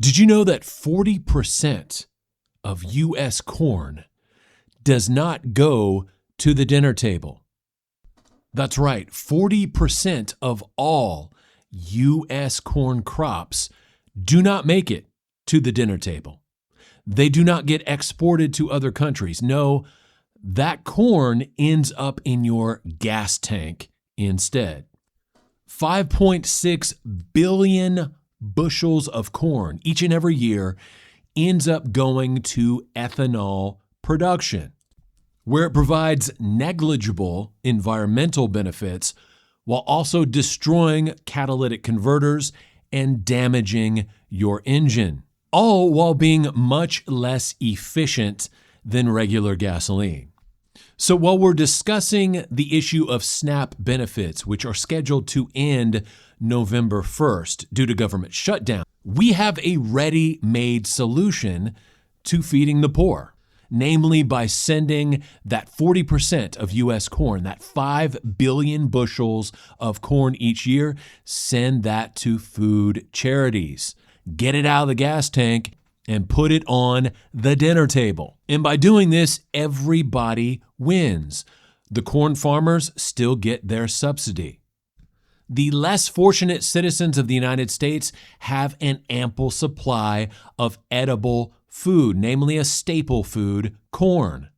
Did you know that 40% of U.S. corn does not go to the dinner table? That's right, 40% of all U.S. corn crops do not make it to the dinner table. They do not get exported to other countries. No, that corn ends up in your gas tank instead. 5.6 billion bushels of corn each and every year ends up going to ethanol production, where it provides negligible environmental benefits while also destroying catalytic converters and damaging your engine, all while being much less efficient than regular gasoline. So while we're discussing the issue of SNAP benefits, which are scheduled to end November 1st due to government shutdown, we have a ready-made solution to feeding the poor, namely by sending that 40% of U.S. corn, that 5 billion bushels of corn each year, send that to food charities. Get it out of the gas tank and put it on the dinner table. And by doing this, everybody wins. The corn farmers still get their subsidy. The less fortunate citizens of the United States have an ample supply of edible food, namely a staple food, corn.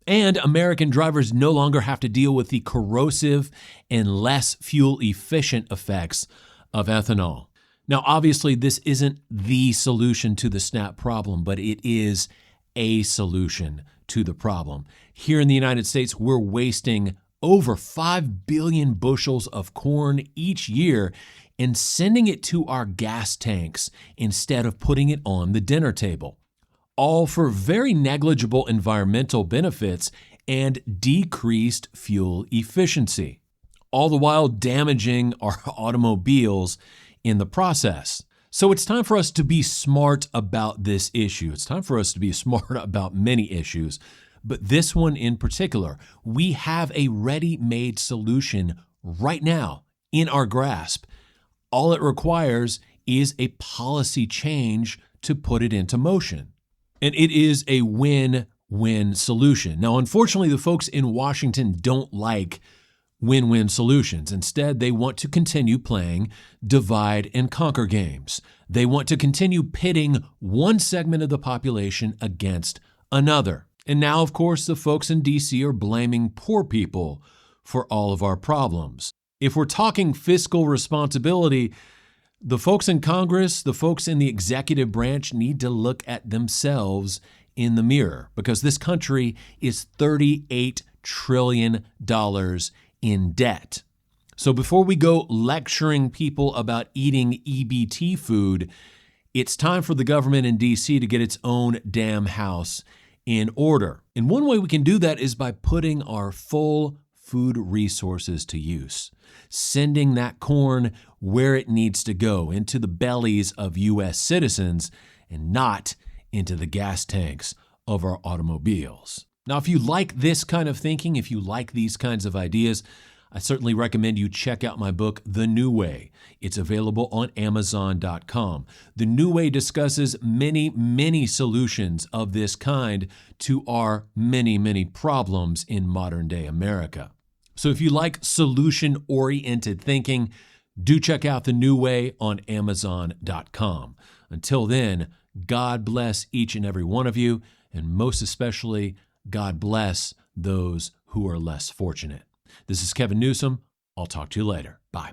And American drivers no longer have to deal with the corrosive and less fuel-efficient effects of ethanol. Now, obviously, this isn't the solution to the SNAP problem, but it is a solution to the problem. Here in the United States, we're wasting over 5 billion bushels of corn each year and sending it to our gas tanks instead of putting it on the dinner table, all for very negligible environmental benefits and decreased fuel efficiency, all the while damaging our automobiles in the process. So it's time for us to be smart about this issue. It's time for us to be smart about many issues, but this one in particular. We have a ready-made solution right now in our grasp. All it requires is a policy change to put it into motion. And it is a win-win solution. Now, unfortunately, the folks in Washington don't like win-win solutions. Instead, they want to continue playing divide and conquer games. They want to continue pitting one segment of the population against another. And now, of course, the folks in D.C. are blaming poor people for all of our problems. If we're talking fiscal responsibility, the folks in Congress, the folks in the executive branch need to look at themselves in the mirror, because this country is $38 trillion in debt. So before we go lecturing people about eating EBT food, it's time for the government in D.C. to get its own damn house in order. And one way we can do that is by putting our full food resources to use, sending that corn where it needs to go, into the bellies of U.S. citizens and not into the gas tanks of our automobiles. Now, if you like this kind of thinking, if you like these kinds of ideas, I certainly recommend you check out my book, The New Way. It's available on Amazon.com. The New Way discusses many solutions of this kind to our many problems in modern-day America. So if you like solution-oriented thinking, do check out The New Way on Amazon.com. Until then, God bless each and every one of you, and most especially, God bless those who are less fortunate. This is Kevin Newsom. I'll talk to you later. Bye.